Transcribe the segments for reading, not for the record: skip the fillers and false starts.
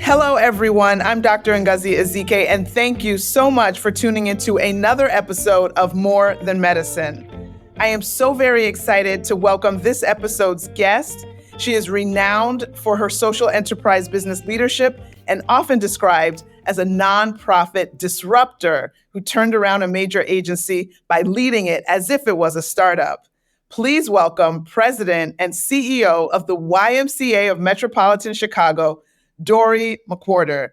Hello, everyone. I'm Dr. Ngozi Ezike, and thank you so much for tuning into another episode of More Than Medicine. I am so very excited to welcome this episode's guest. She is renowned for her social enterprise business leadership and often described as a nonprofit disruptor who turned around a major agency by leading it as if it was a startup. Please welcome President and CEO of the YMCA of Metropolitan Chicago, Dorri McWhorter.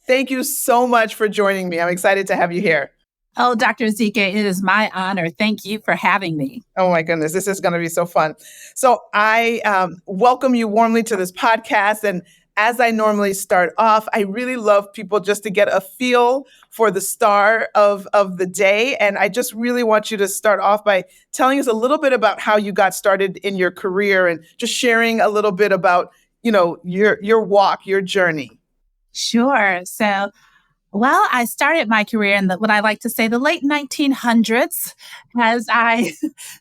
Thank you so much for joining me. I'm excited to have you here. Oh, Dr. Ezike, it is my honor. Thank you for having me. Oh my goodness, this is going to be so fun. So I welcome you warmly to this podcast. And as I normally start off, I really love people just to get a feel for the star of the day. And I just really want you to start off by telling us a little bit about how you got started in your career and just sharing a little bit about your walk, your journey. Sure. So, I started my career in what I like to say the late 1900s. As I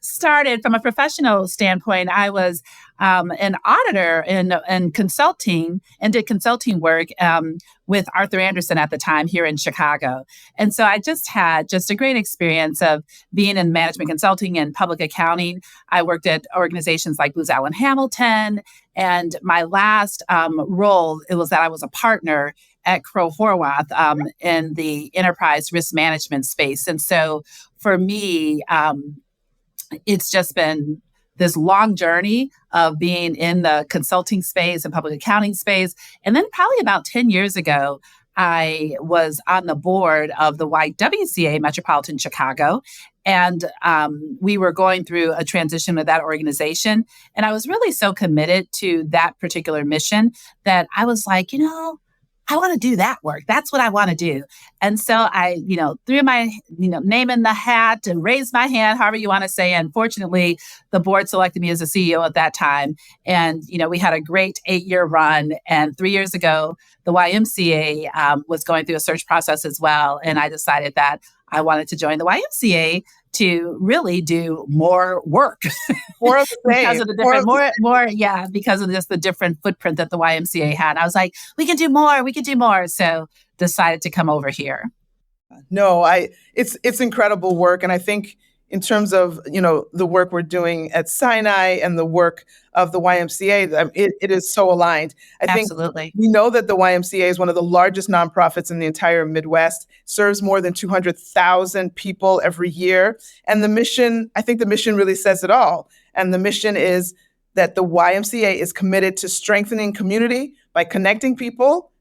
started from a professional standpoint, I was an auditor in consulting and did consulting work with Arthur Andersen at the time here in Chicago. And so I just had a great experience of being in management consulting and public accounting. I worked at organizations like Booz Allen Hamilton. And my last role, it was that I was a partner at Crowe Horwath in the enterprise risk management space. And so for me, it's just been this long journey of being in the consulting space and public accounting space. And then probably about 10 years ago, I was on the board of the YMCA Metropolitan Chicago. And we were going through a transition with that organization. And I was really so committed to that particular mission that I was like, I want to do that work. That's what I want to do. And so I, threw my, name in the hat and raised my hand, however you want to say. And fortunately, the board selected me as a CEO at that time. And, we had a great 8-year run. And 3 years ago, the YMCA was going through a search process as well. And I decided that I wanted to join the YMCA to really do more work because of the different, because of just the different footprint that the YMCA had. I was like, we can do more. So decided to come over here. No, it's incredible work. And I think in terms of, the work we're doing at Sinai and the work of the YMCA, it is so aligned. Absolutely. think we know that the YMCA is one of the largest nonprofits in the entire Midwest, serves more than 200,000 people every year. And the mission really says it all. And the mission is that the YMCA is committed to strengthening community by connecting people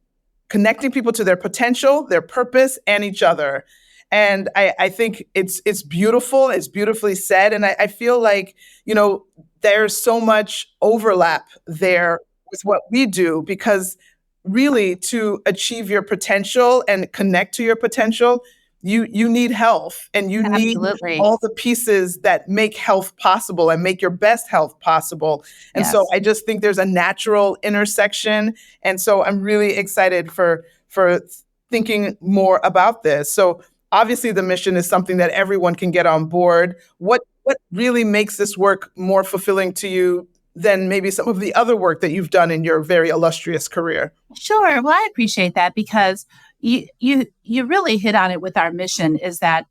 to their potential, their purpose, and each other. And I think it's beautiful. It's beautifully said. And I feel like, there's so much overlap there with what we do, because really to achieve your potential and connect to your potential, you need health, and you Absolutely. need all the pieces that make health possible and make your best health possible. And so I just think there's a natural intersection. And so I'm really excited for thinking more about this. So obviously, the mission is something that everyone can get on board. What really makes this work more fulfilling to you than maybe some of the other work that you've done in your very illustrious career? Sure. Well, I appreciate that, because you really hit on it with our mission, is that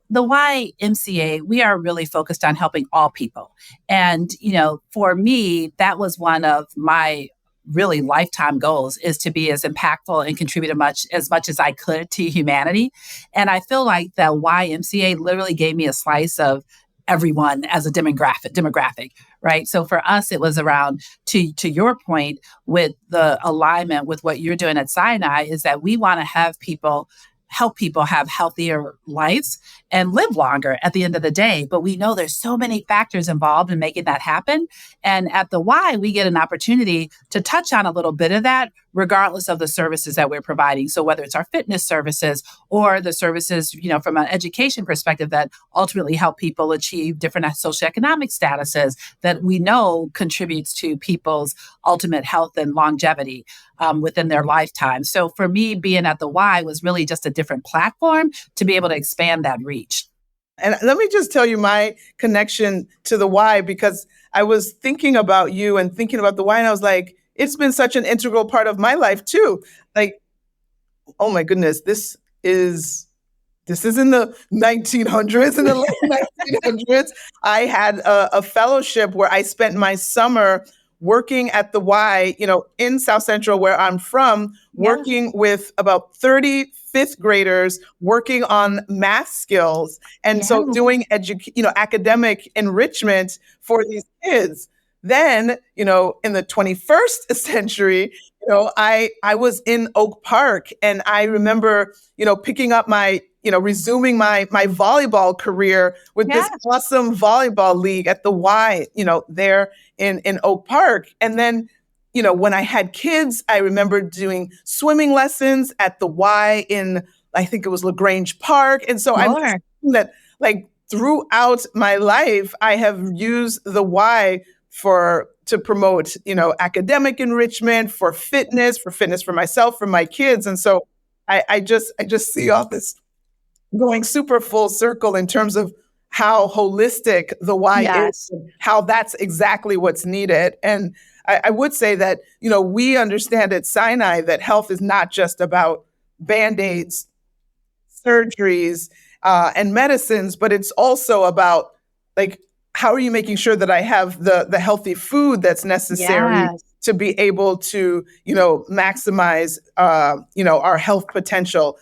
the YMCA, we are really focused on helping all people. And, for me, that was one of my really lifetime goals, is to be as impactful and contribute as much as I could to humanity. And I feel like the YMCA literally gave me a slice of everyone as a demographic, right? So for us, it was around, to your point, with the alignment with what you're doing at Sinai, is that we want to help people have healthier lives and live longer at the end of the day. But we know there's so many factors involved in making that happen. And at the Y, we get an opportunity to touch on a little bit of that, regardless of the services that we're providing. So whether it's our fitness services or the services, from an education perspective that ultimately help people achieve different socioeconomic statuses that we know contributes to people's ultimate health and longevity within their lifetime. So for me, being at the Y was really just a different platform to be able to expand that reach. And let me just tell you my connection to the Y, because I was thinking about you and thinking about the Y, and I was like, it's been such an integral part of my life too. Like, oh my goodness, this is in the 1900s, in the late 1900s. I had a fellowship where I spent my summer working at the Y, in South Central, where I'm from, Yeah. working with about 30 fifth graders, working on math skills. And so Yeah. doing academic enrichment for these kids. Then, in the 21st century, I was in Oak Park, and I remember, picking up resuming my volleyball career with Yeah. this awesome volleyball league at the Y, there in Oak Park. And then, when I had kids, I remember doing swimming lessons at the Y in, I think it was LaGrange Park. And so I'm just Sure. thinking that, like, throughout my life, I have used the Y to promote, academic enrichment, for fitness for myself, for my kids. And so I just see all this going super full circle in terms of how holistic the Y is, Yes. and how that's exactly what's needed. And I would say that, we understand at Sinai that health is not just about Band-Aids, surgeries, and medicines, but it's also about, like, how are you making sure that I have the healthy food that's necessary Yes. to be able to, maximize, our health potential?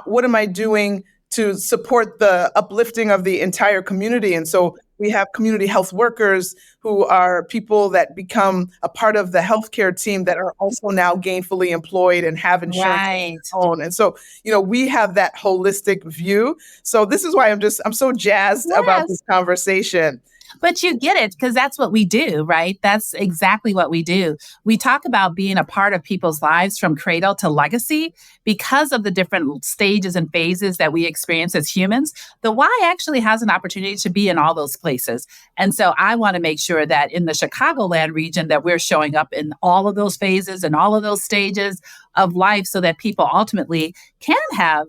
What am I doing to support the uplifting of the entire community? And so we have community health workers who are people that become a part of the healthcare team that are also now gainfully employed and have insurance of Right. their own. And so, we have that holistic view. So this is why I'm so jazzed about Yes. this conversation. But you get it because that's what we do, right? That's exactly what we do. We talk about being a part of people's lives from cradle to legacy because of the different stages and phases that we experience as humans. The Y actually has an opportunity to be in all those places. And so I want to make sure that in the Chicagoland region that we're showing up in all of those phases and all of those stages of life so that people ultimately can have,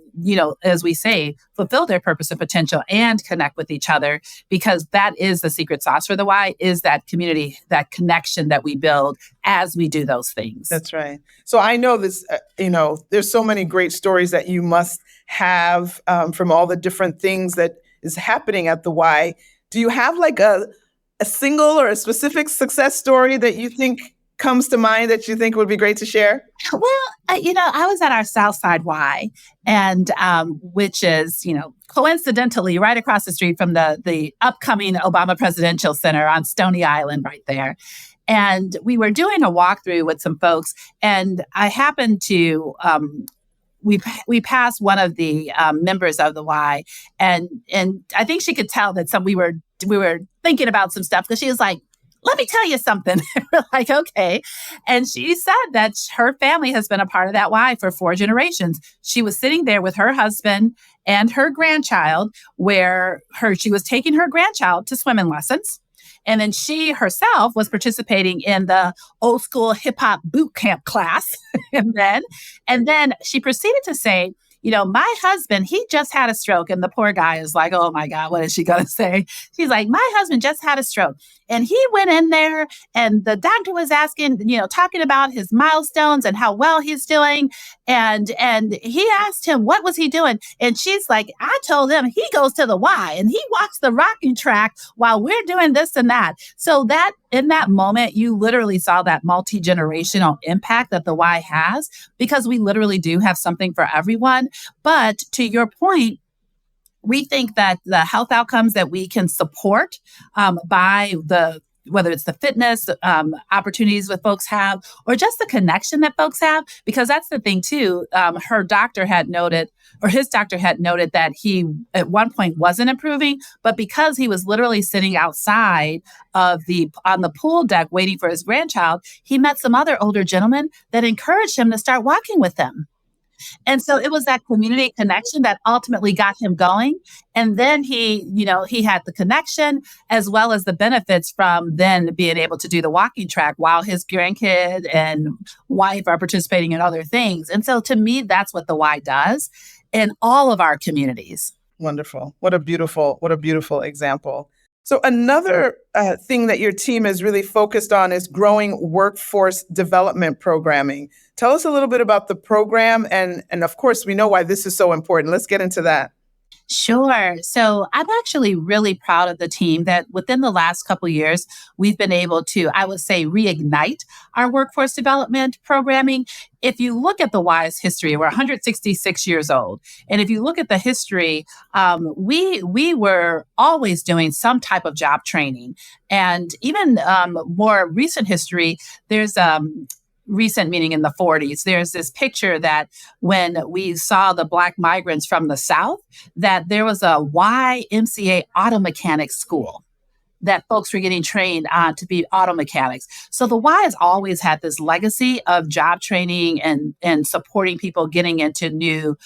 as we say, fulfill their purpose and potential and connect with each other, because that is the secret sauce for the Y, is that community, that connection that we build as we do those things. That's right. So I know this, there's so many great stories that you must have, from all the different things that is happening at the Y. Do you have like a single or a specific success story that you think comes to mind that you think would be great to share? Well, I was at our Southside Y, and which is, coincidentally right across the street from the upcoming Obama Presidential Center on Stony Island, right there. And we were doing a walkthrough with some folks, and I happened to we passed one of the members of the Y, and I think she could tell that we were thinking about some stuff, because she was like, "Let me tell you something." We're like, okay. And she said that her family has been a part of that Y for 4 generations. She was sitting there with her husband and her grandchild, where she was taking her grandchild to swimming lessons. And then she herself was participating in the old school hip hop boot camp class. and then she proceeded to say, my husband, he just had a stroke. And the poor guy is like, oh my God, what is she going to say? She's like, my husband just had a stroke. And he went in there, and the doctor was asking, talking about his milestones and how well he's doing. And he asked him, what was he doing? And she's like, I told him he goes to the Y and he walks the rocking track while we're doing this and that. So that in that moment, you literally saw that multi-generational impact that the Y has, because we literally do have something for everyone. But to your point, we think that the health outcomes that we can support by whether it's the fitness opportunities that folks have, or just the connection that folks have, because that's the thing too. His doctor had noted that he at one point wasn't improving, but because he was literally sitting outside on the pool deck waiting for his grandchild, he met some other older gentlemen that encouraged him to start walking with them. And so it was that community connection that ultimately got him going. And then he had the connection as well as the benefits from then being able to do the walking track while his grandkid and wife are participating in other things. And so to me, that's what the Y does in all of our communities. Wonderful. What a beautiful example. So another thing that your team is really focused on is growing workforce development programming. Tell us a little bit about the program, and of course, we know why this is so important. Let's get into that. Sure. So I'm actually really proud of the team that within the last couple of years, we've been able to, I would say, reignite our workforce development programming. If you look at the WISE history, we're 166 years old. And if you look at the history, we were always doing some type of job training. And even more recent history, there's recent, meaning in the 40s, there's this picture that when we saw the Black migrants from the South, that there was a YMCA auto mechanics school that folks were getting trained on to be auto mechanics. So the Y has always had this legacy of job training and supporting people getting into new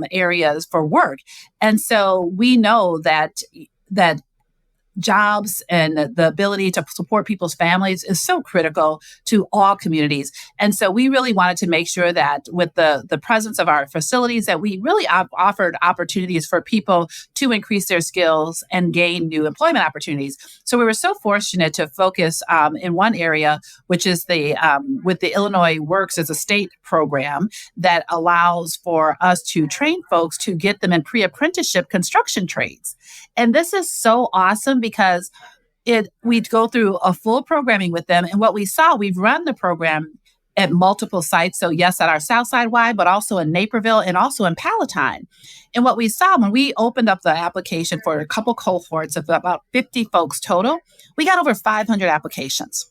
areas for work. And so we know that jobs and the ability to support people's families is so critical to all communities. And so we really wanted to make sure that with the presence of our facilities, that we really offered opportunities for people to increase their skills and gain new employment opportunities. So we were so fortunate to focus in one area, which is with the Illinois Works as a state program that allows for us to train folks to get them in pre-apprenticeship construction trades. And this is so awesome because we'd go through a full programming with them. And what we saw, we've run the program at multiple sites. So yes, at our Southside Y, but also in Naperville and also in Palatine. And what we saw when we opened up the application for a couple cohorts of about 50 folks total, we got over 500 applications.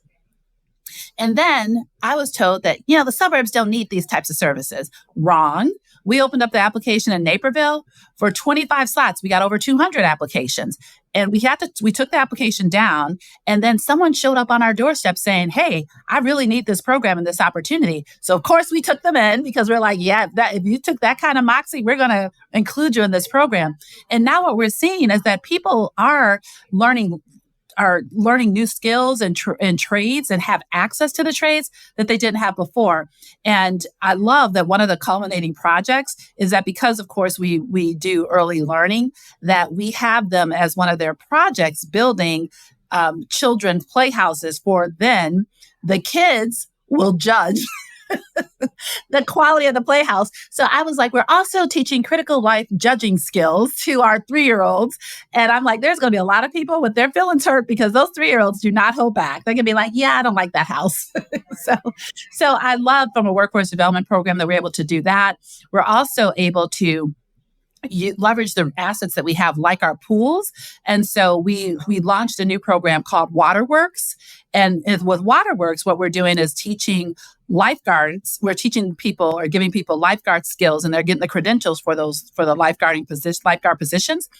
And then I was told that, the suburbs don't need these types of services. Wrong. We opened up the application in Naperville for 25 slots. We got over 200 applications. And we took the application down, and then someone showed up on our doorstep saying, "Hey, I really need this program and this opportunity." So of course we took them in because we're like, yeah, if you took that kind of moxie, we're going to include you in this program. And now what we're seeing is that people are learning new skills and trades and have access to the trades that they didn't have before. And I love that one of the culminating projects is that because, of course, we do early learning, that we have them as one of their projects building children's playhouses for then the kids will judge the quality of the playhouse. So I was like, we're also teaching critical life judging skills to our 3-year-olds. And I'm like, there's going to be a lot of people with their feelings hurt because those 3-year-olds do not hold back. They can be like, yeah, I don't like that house. So I love from a workforce development program that we're able to do that. We're also able to leverage the assets that we have, like our pools. And so we launched a new program called Waterworks. And with Waterworks, what we're doing is teaching lifeguards. We're teaching people or giving people lifeguard skills, and they're getting the credentials for the lifeguard positions.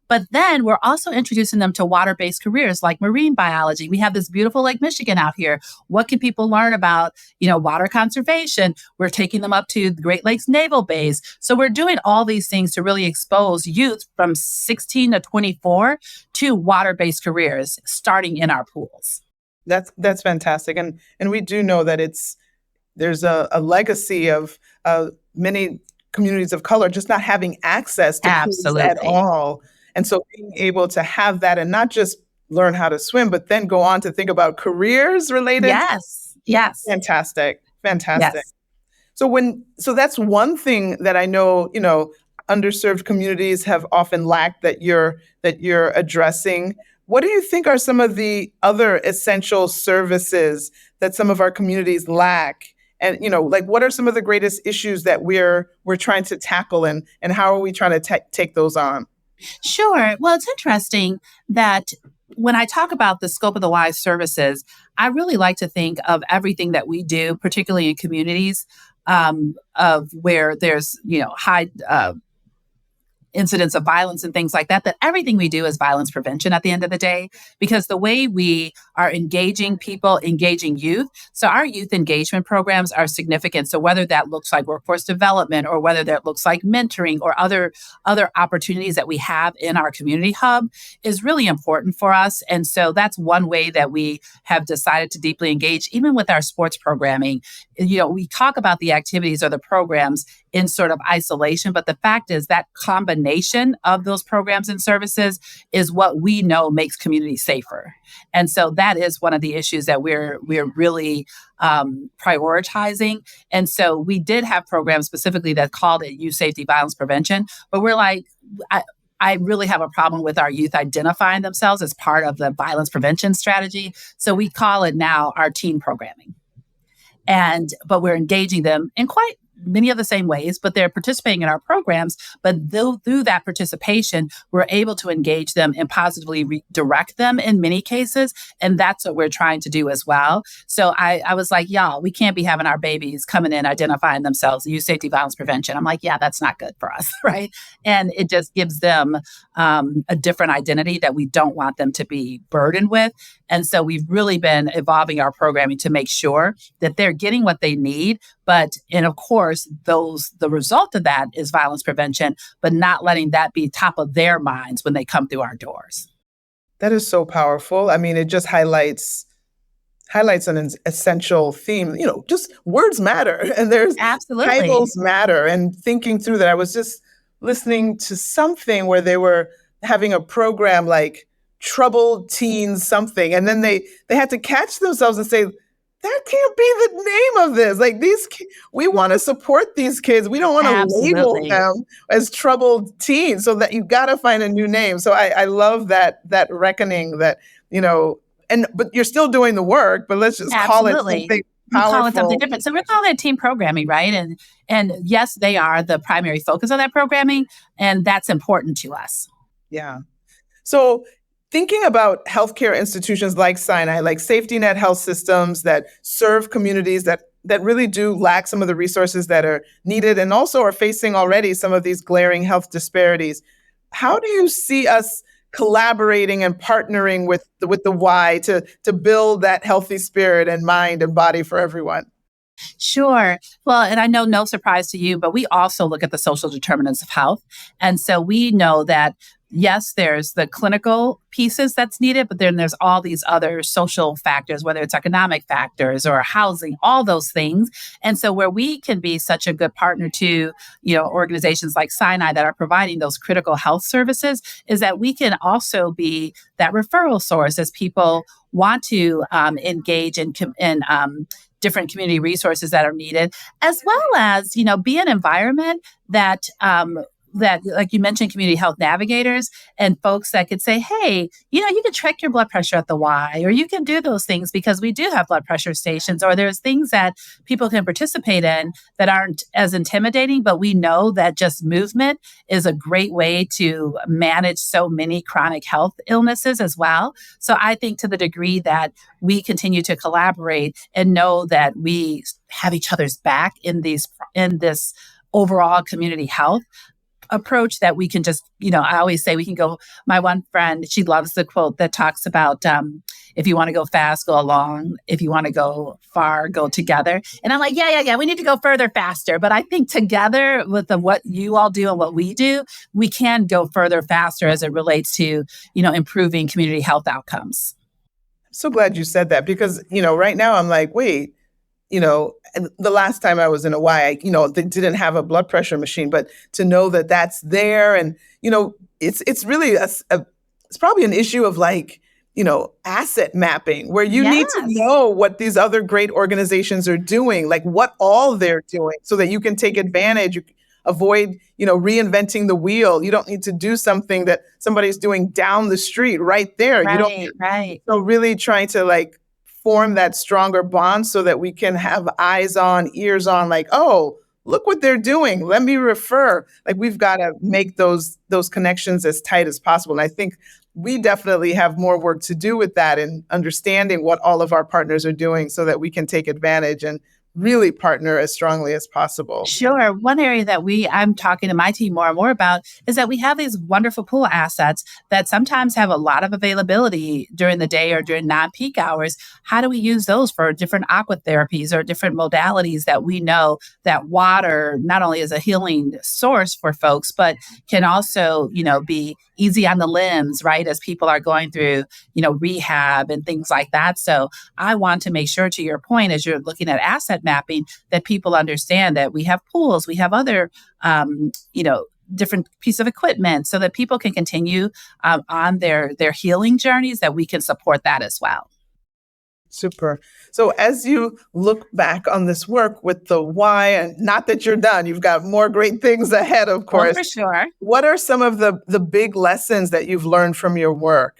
But then we're also introducing them to water-based careers like marine biology. We have this beautiful Lake Michigan out here. What can people learn about, water conservation? We're taking them up to the Great Lakes Naval Base. So we're doing all these things to really expose youth from 16 to 24 to water-based careers, starting in our pools. That's fantastic. And we do know that there's a legacy of many communities of color just not having access to pools at all. And so being able to have that and not just learn how to swim, but then go on to think about careers related. Yes. Fantastic. Yes. So that's one thing that I know, underserved communities have often lacked that you're addressing. What do you think are some of the other essential services that some of our communities lack? And, what are some of the greatest issues that we're trying to tackle, and how are we trying to take those on? Sure. Well, it's interesting that when I talk about the scope of the WISE services, I really like to think of everything that we do, particularly in communities of where there's, high incidents of violence and things like that everything we do is violence prevention at the end of the day, because the way we are engaging people, engaging youth. So our youth engagement programs are significant. So whether that looks like workforce development or whether that looks like mentoring or other opportunities that we have in our community hub is really important for us. And so that's one way that we have decided to deeply engage, even with our sports programming. We talk about the activities or the programs in sort of isolation, but the fact is that combination coordination of those programs and services is what we know makes communities safer. And so that is one of the issues that we're really prioritizing. And so we did have programs specifically that called it youth safety violence prevention, but we're like, I really have a problem with our youth identifying themselves as part of the violence prevention strategy. So we call it now our teen programming. But we're engaging them in quite many of the same ways, but they're participating in our programs. But through that participation, we're able to engage them and positively redirect them in many cases. And that's what we're trying to do as well. So I was like, y'all, we can't be having our babies coming in identifying themselves, youth safety violence prevention. I'm like, yeah, that's not good for us, right? And it just gives them a different identity that we don't want them to be burdened with. And so we've really been evolving our programming to make sure that they're getting what they need. And of course, the result of that is violence prevention, but not letting that be top of their minds when they come through our doors. That is so powerful. I mean, it just highlights an essential theme. Just words matter, and there's Absolutely. titles matter. And thinking through that, I was just listening to something where they were having a program like troubled teens something, and then they had to catch themselves and say, that can't be the name of this. Like we want to support these kids. We don't want to label them as troubled teens. So that you got to find a new name. So I love that reckoning that, but you're still doing the work, but let's just call it something powerful. Call it something different. So we're calling it teen programming, right? And yes, they are the primary focus of that programming. And that's important to us. Yeah. So thinking about healthcare institutions like Sinai, like safety net health systems that serve communities that really do lack some of the resources that are needed and also are facing already some of these glaring health disparities, how do you see us collaborating and partnering with the Y to build that healthy spirit and mind and body for everyone? Sure. Well, and I know no surprise to you, but we also look at the social determinants of health. And so we know that yes, there's the clinical pieces that's needed, but then there's all these other social factors, whether it's economic factors or housing, all those things. And so where we can be such a good partner to, organizations like Sinai that are providing those critical health services is that we can also be that referral source as people want to engage in different community resources that are needed, as well as, be an environment that like you mentioned, community health navigators and folks that could say, hey, you can check your blood pressure at the Y, or you can do those things because we do have blood pressure stations, or there's things that people can participate in that aren't as intimidating, but we know that just movement is a great way to manage so many chronic health illnesses as well. So I think to the degree that we continue to collaborate and know that we have each other's back in this overall community health approach, that we can just, I always say we can go, my one friend, she loves the quote that talks about, if you want to go fast, go along. If you want to go far, go together. And I'm like, yeah. We need to go further, faster. But I think together with what you all do and what we do, we can go further, faster as it relates to, improving community health outcomes. I'm so glad you said that because, right now I'm like, wait, and the last time I was in Hawaii, they didn't have a blood pressure machine, but to know that that's there, and it's really it's probably an issue of like asset mapping, where you need to know what these other great organizations are doing, like what all they're doing, so that you can take advantage. You avoid reinventing the wheel. You don't need to do something that somebody's doing down the street right there. Right. So really trying to form that stronger bond so that we can have eyes on, ears on, like, oh, look what they're doing. Let me refer. Like, we've got to make those connections as tight as possible. And I think we definitely have more work to do with that and understanding what all of our partners are doing so that we can take advantage and really partner as strongly as possible. Sure. One area that I'm talking to my team more and more about is that we have these wonderful pool assets that sometimes have a lot of availability during the day or during non-peak hours. How do we use those for different aqua therapies or different modalities that we know that water not only is a healing source for folks, but can also, be easy on the limbs, right? As people are going through, rehab and things like that. So I want to make sure, to your point, as you're looking at asset mapping, that people understand that we have pools, we have other, different piece of equipment so that people can continue on their healing journeys, that we can support that as well. Super. So as you look back on this work with the why, and not that you're done, you've got more great things ahead, of Oh, course. for sure. What are some of the big lessons that you've learned from your work?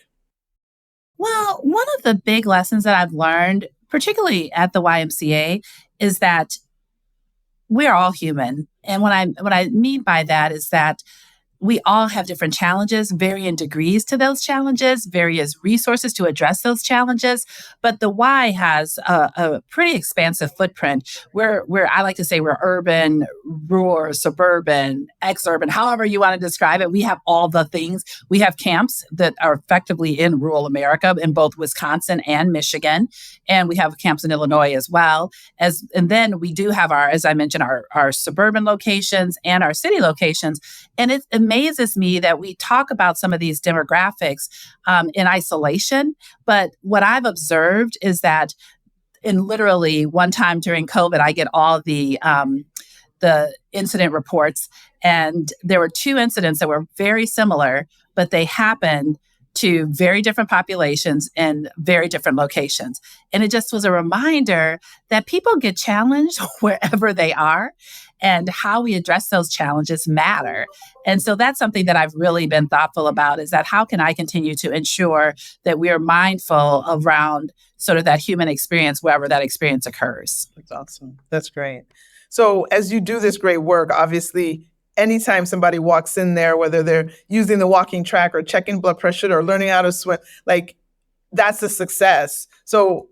Well, one of the big lessons that I've learned, particularly at the YMCA, is that we're all human. And what I mean by that is that we all have different challenges, varying degrees to those challenges, various resources to address those challenges. But the Y has a pretty expansive footprint. Where I like to say we're urban, rural, suburban, exurban, however you want to describe it. We have all the things. We have camps that are effectively in rural America, in both Wisconsin and Michigan, and we have camps in Illinois as well. And then we do have as I mentioned, our suburban locations and our city locations. And it amazes me that we talk about some of these demographics in isolation. But what I've observed is that in literally one time during COVID, I get all the incident reports. And there were two incidents that were very similar, but they happened to very different populations and very different locations. And it just was a reminder that people get challenged wherever they are, and how we address those challenges matter. And so that's something that I've really been thoughtful about, is that how can I continue to ensure that we are mindful around sort of that human experience wherever that experience occurs. That's awesome. That's great. So as you do this great work, obviously, anytime somebody walks in there, whether they're using the walking track or checking blood pressure or learning how to swim, like, that's a success. So,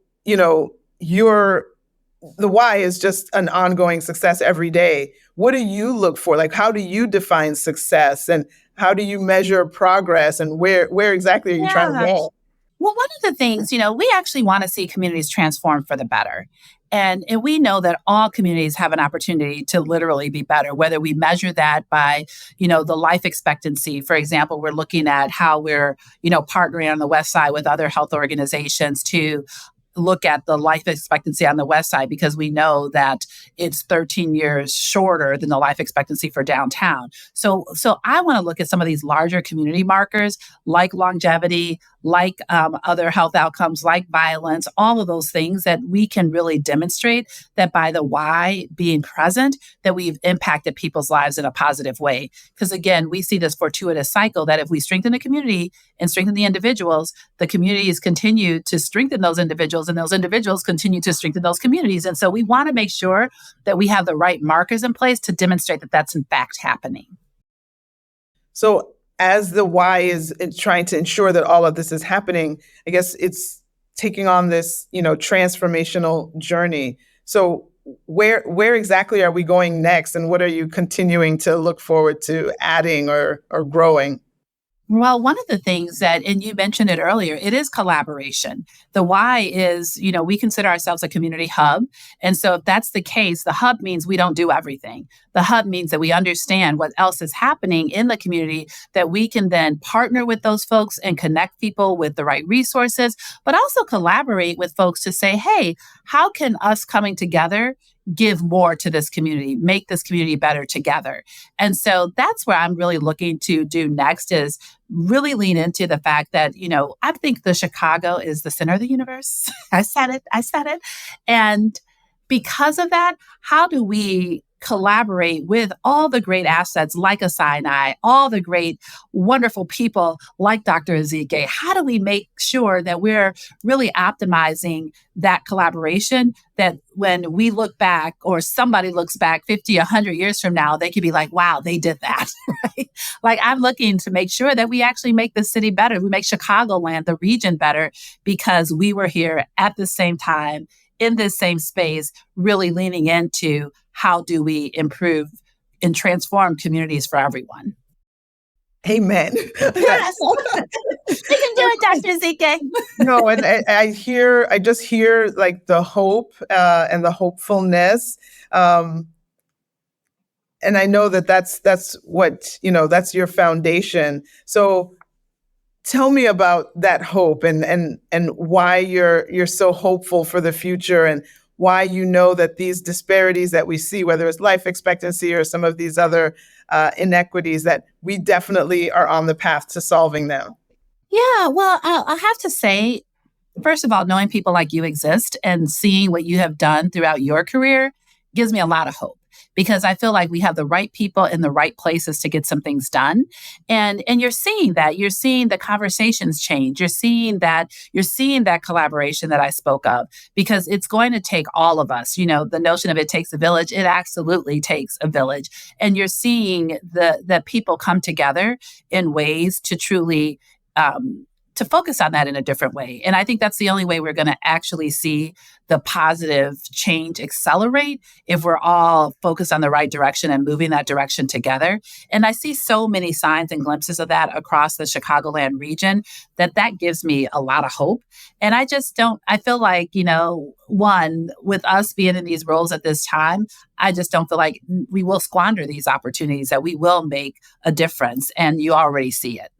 the why is just an ongoing success every day. What do you look for? Like, how do you define success, and how do you measure progress, and where exactly are you trying to go? Well, one of the things, we actually want to see communities transform for the better. And we know that all communities have an opportunity to literally be better, whether we measure that by, the life expectancy. For example, we're looking at how we're, partnering on the West Side with other health organizations to look at the life expectancy on the West Side, because we know that it's 13 years shorter than the life expectancy for downtown. So I want to look at some of these larger community markers, like longevity, like other health outcomes, like violence, all of those things that we can really demonstrate that by the why being present, that we've impacted people's lives in a positive way. Because again, we see this fortuitous cycle that if we strengthen the community and strengthen the individuals, the communities continue to strengthen those individuals, and those individuals continue to strengthen those communities. And so we want to make sure that we have the right markers in place to demonstrate that that's in fact happening. So as the why is trying to ensure that all of this is happening, I guess it's taking on this, transformational journey. So where exactly are we going next, and what are you continuing to look forward to adding or growing? Well, one of the things that, and you mentioned it earlier, it is collaboration. The why is, we consider ourselves a community hub. And so if that's the case, the hub means we don't do everything. The hub means that we understand what else is happening in the community, that we can then partner with those folks and connect people with the right resources, but also collaborate with folks to say, hey, how can us coming together give more to this community, make this community better together? And so that's where I'm really looking to do next, is really lean into the fact that, I think the Chicago is the center of the universe. I said it. And because of that, how do we collaborate with all the great assets like a Sinai, all the great, wonderful people like Dr. Ezike? How do we make sure that we're really optimizing that collaboration, that when we look back, or somebody looks back 50, 100 years from now, they could be like, wow, they did that, right? Like, I'm looking to make sure that we actually make the city better. We make Chicagoland, the region, better, because we were here at the same time, in this same space, really leaning into how do we improve and transform communities for everyone. Amen. Yes. You can do it, Dr. Ezike. No, and I just hear like the hope and the hopefulness. And I know that's what, that's your foundation. So tell me about that hope and why you're so hopeful for the future, and why you know that these disparities that we see, whether it's life expectancy or some of these other inequities, that we definitely are on the path to solving them. Yeah, well, I'll have to say, first of all, knowing people like you exist and seeing what you have done throughout your career gives me a lot of hope because I feel like we have the right people in the right places to get some things done. And you're seeing that. You're seeing the conversations change. You're seeing that collaboration that I spoke of because it's going to take all of us. You know, the notion of it takes a village, it absolutely takes a village. And you're seeing the people come together in ways to truly to focus on that in a different way. And I think that's the only way we're going to actually see the positive change accelerate if we're all focused on the right direction and moving that direction together. And I see so many signs and glimpses of that across the Chicagoland region that gives me a lot of hope. And I feel like, one, with us being in these roles at this time, I just don't feel like we will squander these opportunities, that we will make a difference. And you already see it.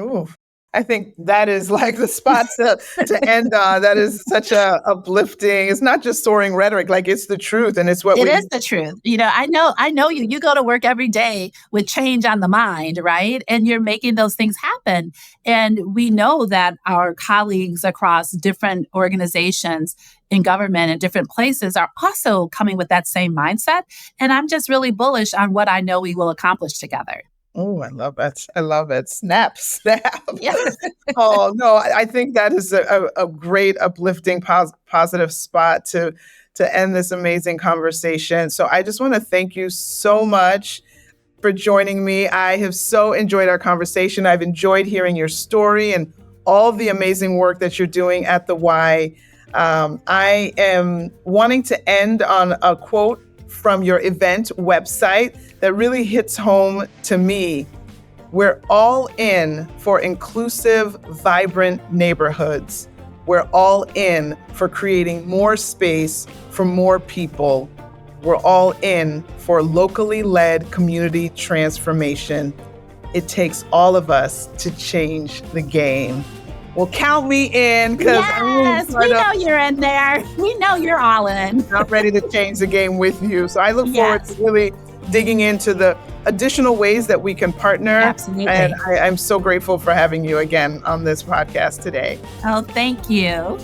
Ooh. I think that is like the spot to end on. That is such a uplifting. It's not just soaring rhetoric, like it's the truth, and it's what it is the truth. I know you. You go to work every day with change on the mind, right? And you're making those things happen. And we know that our colleagues across different organizations in government and different places are also coming with that same mindset. And I'm just really bullish on what I know we will accomplish together. Oh, I love it. I love it. Snap. Yes. Oh, no, I think that is a great, uplifting, positive spot to end this amazing conversation. So I just want to thank you so much for joining me. I have so enjoyed our conversation. I've enjoyed hearing your story and all the amazing work that you're doing at the Y. I am wanting to end on a quote from your event website that really hits home to me. We're all in for inclusive, vibrant neighborhoods. We're all in for creating more space for more people. We're all in for locally led community transformation. It takes all of us to change the game. Well, count me in because yes, we know you're in there. We know you're all in. I'm ready to change the game with you. So I look forward to really digging into the additional ways that we can partner. Absolutely. And I'm so grateful for having you again on this podcast today. Oh, thank you.